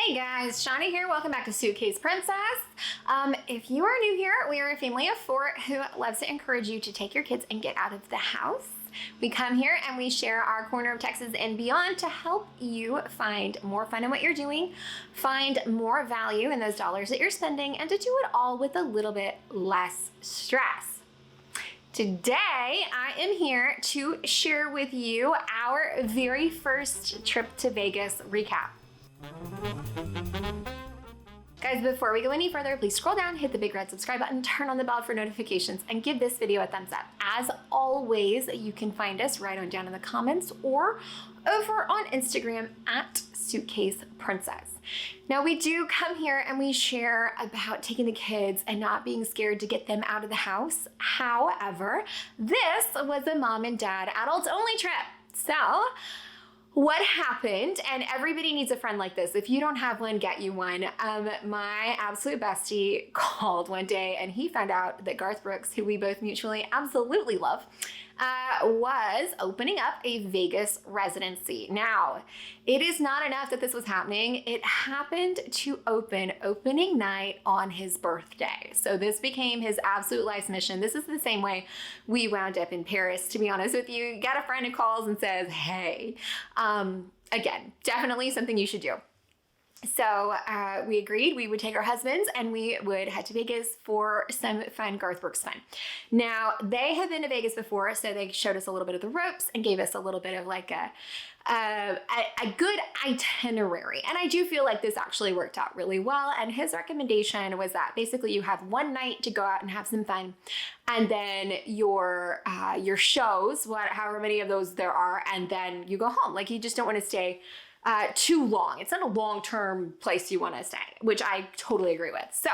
Hey guys, Shanna here. Welcome back to Suitcase Princess. If you are new here, we are a family of 4 who loves to encourage you to take your kids and get out of the house. We come here and we share our corner of Texas and beyond to help you find more fun in what you're doing, find more value in those dollars that you're spending, and to do it all with a little bit less stress. Today, I am here to share with you our very first trip to Vegas recap. Guys, before we go any further, please scroll down, hit the big red subscribe button, turn on the bell for notifications, and give this video a thumbs up. As always, you can find us right on down in the comments or over on Instagram at Suitcase Princess. Now, we do come here and we share about taking the kids and not being scared to get them out of the house. However, this was a mom and dad adults only trip. So, what happened, and everybody needs a friend like this. If you don't have one, get you one. My absolute bestie called one day and he found out that Garth Brooks, who we both mutually absolutely love, was opening up a Vegas residency. Now, it is not enough that this was happening. It happened to opening night on his birthday. So this became his absolute life's mission. This is the same way we wound up in Paris, to be honest with you. You got a friend who calls and says, hey, again, definitely something you should do. So we agreed we would take our husbands and we would head to Vegas for some fun Garth Brooks fun. Now, they have been to Vegas before, so they showed us a little bit of the ropes and gave us a little bit of like a good itinerary. And I do feel like this actually worked out really well. And his recommendation was that basically you have one night to go out and have some fun. And then your shows, however many of those there are, and then you go home. Like, you just don't want to stay too long. It's not a long-term place you want to stay, which I totally agree with. So,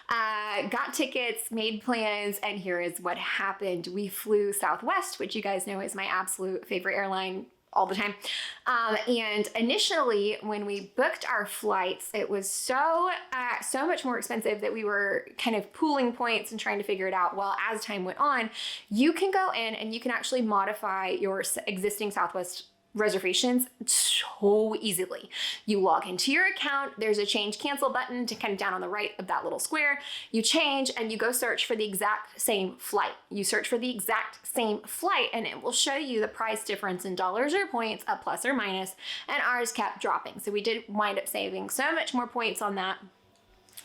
got tickets, made plans, and here is what happened. We flew Southwest, which you guys know is my absolute favorite airline all the time. And initially, when we booked our flights, it was so much more expensive that we were kind of pooling points and trying to figure it out. Well, as time went on, you can go in and you can actually modify your existing Southwest reservations so easily. You log into your account, there's a change cancel button to kind of down on the right of that little square. You change and you go search for the exact same flight. You search for the exact same flight and it will show you the price difference in dollars or points, a plus or minus, and ours kept dropping. So we did wind up saving so much more points on that.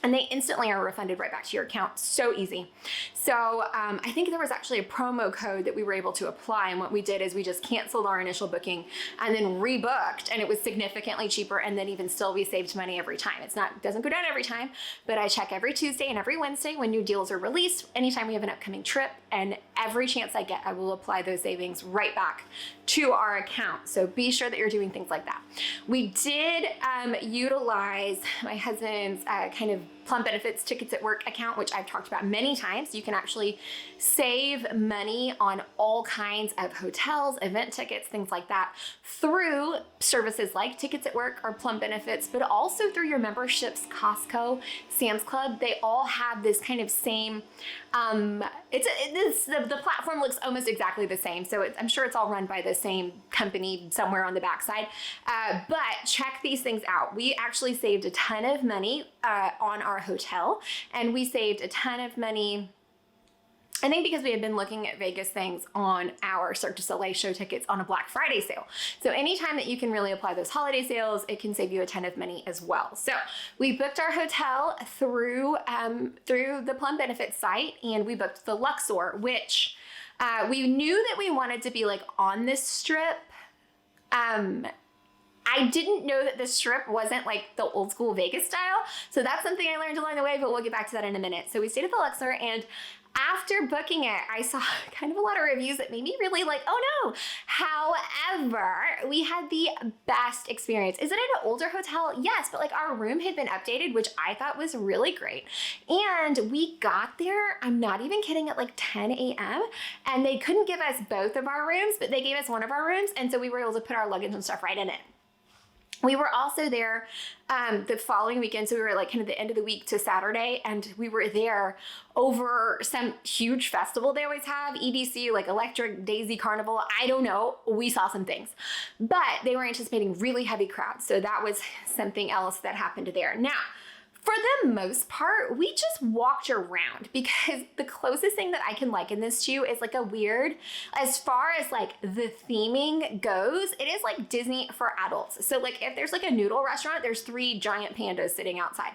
And they instantly are refunded right back to your account. So easy. So I think there was actually a promo code that we were able to apply. And what we did is we just canceled our initial booking and then rebooked. And it was significantly cheaper. And then even still, we saved money every time. It doesn't go down every time, but I check every Tuesday and every Wednesday when new deals are released, anytime we have an upcoming trip. And every chance I get, I will apply those savings right back to our account. So be sure that you're doing things like that. We did utilize my husband's kind of Plum Benefits Tickets at Work account, which I've talked about many times. You can actually save money on all kinds of hotels, event tickets, things like that through services like Tickets at Work or Plum Benefits, but also through your memberships, Costco, Sam's Club. They all have this kind of same, the platform looks almost exactly the same. So I'm sure it's all run by the same company somewhere on the backside. But check these things out. We actually saved a ton of money on our hotel, and we saved a ton of money, I think, because we had been looking at Vegas things on our Cirque du Soleil show tickets on a Black Friday sale. So anytime that you can really apply those holiday sales, it can save you a ton of money as well. So we booked our hotel through the Plum Benefits site, and we booked the Luxor, which we knew that we wanted to be like on this strip. I didn't know that the strip wasn't like the old school Vegas style. So that's something I learned along the way, but we'll get back to that in a minute. So we stayed at the Luxor, and after booking it, I saw kind of a lot of reviews that made me really like, oh no. However, we had the best experience. Is it an older hotel? Yes, but like our room had been updated, which I thought was really great. And we got there, I'm not even kidding, at like 10 a.m. and they couldn't give us both of our rooms, but they gave us one of our rooms. And so we were able to put our luggage and stuff right in it. We were also there the following weekend. So we were like kind of the end of the week to Saturday, and we were there over some huge festival they always have, EDC, like Electric Daisy Carnival. I don't know. We saw some things, but they were anticipating really heavy crowds. So that was something else that happened there. Now, for the most part, we just walked around because the closest thing that I can liken this to is like a weird, as far as like the theming goes, it is like Disney for adults. So like if there's like a noodle restaurant, there's 3 giant pandas sitting outside.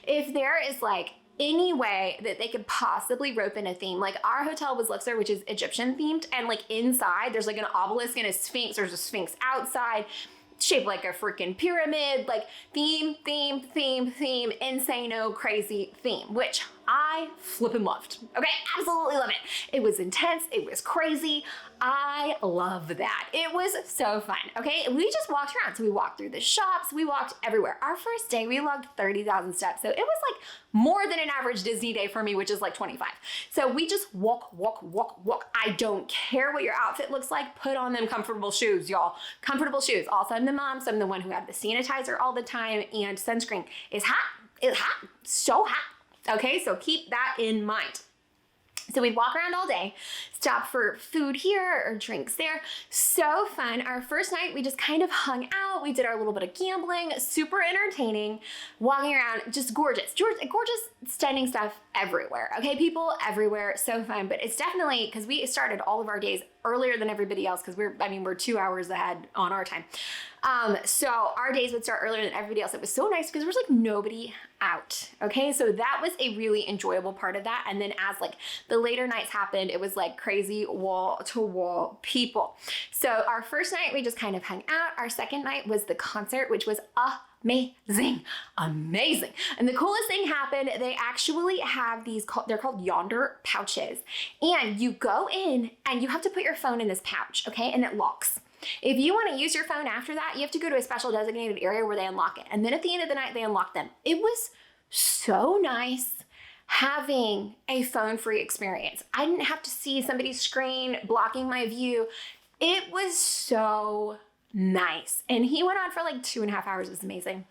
If there is like any way that they could possibly rope in a theme, like our hotel was Luxor, which is Egyptian themed, and like inside there's like an obelisk and a sphinx. There's a sphinx outside, shaped like a freaking pyramid, like theme, insano, crazy theme, which I flippin' loved. Okay, absolutely love it. It was intense, it was crazy. I love that. It was so fun. Okay, we just walked around. So we walked through the shops, we walked everywhere. Our first day, we logged 30,000 steps. So it was like more than an average Disney day for me, which is like 25. So we just walk. I don't care what your outfit looks like. Put on them comfortable shoes, y'all. Comfortable shoes. Also, I'm the mom, so I'm the one who had the sanitizer all the time, and sunscreen is hot. It's hot. So hot. Okay, so keep that in mind. So we'd walk around all day, stop for food here or drinks there. So fun. Our first night, we just kind of hung out. We did our little bit of gambling, super entertaining, walking around, just gorgeous, stunning stuff everywhere. Okay, people everywhere, so fun. But it's definitely, because we started all of our days earlier than everybody else, because we're 2 hours ahead on our time. So our days would start earlier than everybody else. It was so nice because there was like nobody out. Okay, so that was a really enjoyable part of that. And then as like the later nights happened, it was like crazy wall to wall people. So our first night, we just kind of hung out. Our second night was the concert, which was amazing. And the coolest thing happened, they actually have these, they're called Yonder pouches. And you go in and you have to put your phone in this pouch, okay? And it locks. If you want to use your phone after that, you have to go to a special designated area where they unlock it. And then at the end of the night, they unlock them. It was so nice having a phone-free experience. I didn't have to see somebody's screen blocking my view. It was so nice. And he went on for like 2.5 hours. It was amazing.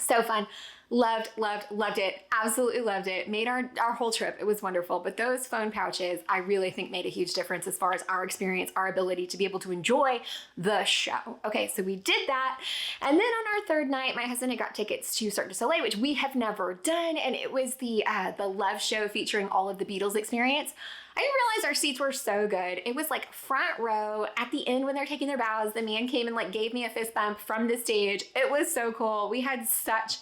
So fun. Loved it. Absolutely loved it. Made our whole trip. It was wonderful. But those phone pouches, I really think made a huge difference as far as our experience, our ability to be able to enjoy the show. Okay, so we did that. And then on our third night, my husband had got tickets to Cirque du Soleil, which we have never done. And it was the Love show featuring all of the Beatles experience. I didn't realize our seats were so good. It was like front row. At the end when they're taking their bows, the man came and like gave me a fist bump from the stage. It was so cool. We had such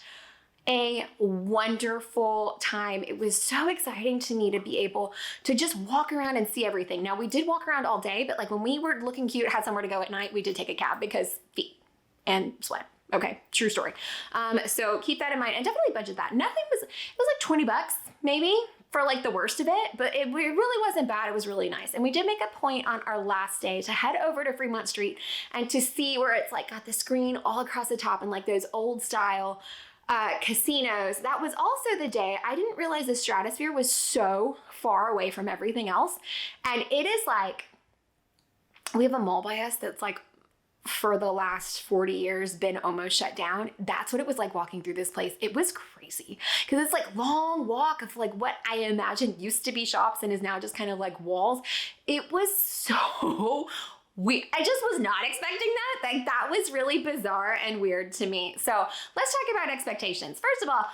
a wonderful time. It was so exciting to me to be able to just walk around and see everything. Now, we did walk around all day, but like when we were looking cute, had somewhere to go at night, we did take a cab because feet and sweat. Okay, true story. So keep that in mind and definitely budget that. It was like $20 maybe for like the worst of it, but it really wasn't bad. It was really nice. And we did make a point on our last day to head over to Freemont Street and to see where it's like got the screen all across the top and like those old style casinos. That was also the day I didn't realize the Stratosphere was so far away from everything else. And it is like, we have a mall by us that's like for the last 40 years been almost shut down. That's what it was like walking through this place. It was crazy because it's like long walk of like what I imagined used to be shops and is now just kind of like walls. It was so I just was not expecting that. Like that was really bizarre and weird to me. So let's talk about expectations. First of all,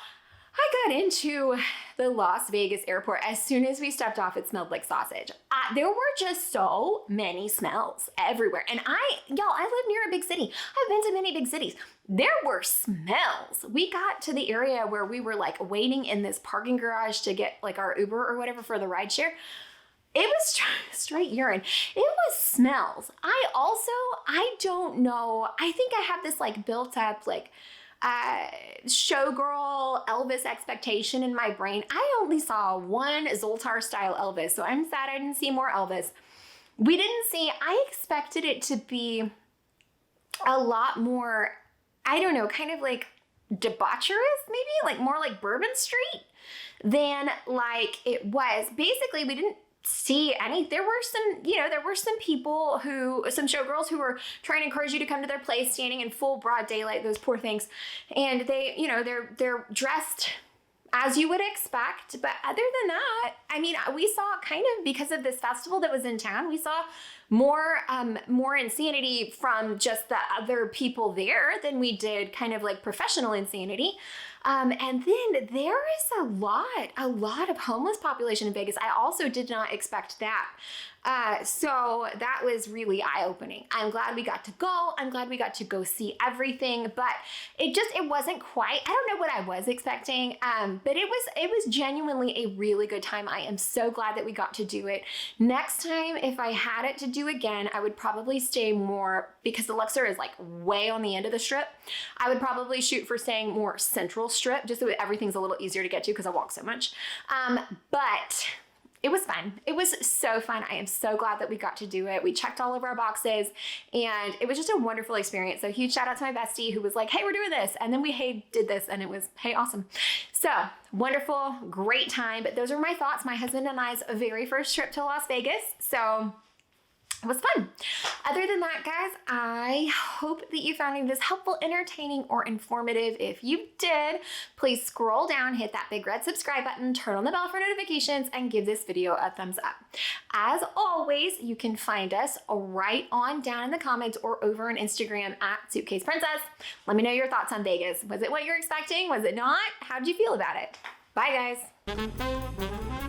I got into the Las Vegas airport. As soon as we stepped off, it smelled like sausage. There were just so many smells everywhere. And I live near a big city. I've been to many big cities. There were smells. We got to the area where we were like waiting in this parking garage to get like our Uber or whatever for the rideshare. It was straight urine. It was smells. I don't know. I think I have this like built up like showgirl Elvis expectation in my brain. I only saw one Zoltar style Elvis, so I'm sad I didn't see more Elvis. I expected it to be a lot more, I don't know, kind of like debaucherous, maybe like more like Bourbon Street than like it was. Basically, we didn't see any. There were some people some showgirls who were trying to encourage you to come to their place, standing in full broad daylight, those poor things. And they, they're dressed as you would expect. But other than that, I mean, we saw kind of, because of this festival that was in town, we saw more insanity from just the other people there than we did kind of like professional insanity. And then there is a lot of homeless population in Vegas. I also did not expect that. So that was really eye-opening. I'm glad we got to go. I'm glad we got to go see everything, but it wasn't quite, I don't know what I was expecting. But it was genuinely a really good time. I am so glad that we got to do it. Next time, if I had it to do again, I would probably stay more, because the Luxor is like way on the end of the strip. I would probably shoot for staying more central strip, just so everything's a little easier to get to because I walk so much. But it was fun. It was so fun. I am so glad that we got to do it. We checked all of our boxes and it was just a wonderful experience. So huge shout out to my bestie who was like, hey, we're doing this. And then we did this and it was, hey, awesome. So wonderful, great time. But those are my thoughts. My husband and I's very first trip to Las Vegas. So it was fun. Other than that, guys, I hope that you found this helpful, entertaining, or informative. If you did, please scroll down, hit that big red subscribe button, turn on the bell for notifications, and give this video a thumbs up. As always, you can find us right on down in the comments or over on Instagram at Suitcase Princess. Let me know your thoughts on Vegas. Was it what you're expecting? Was it not? How'd you feel about it? Bye, guys.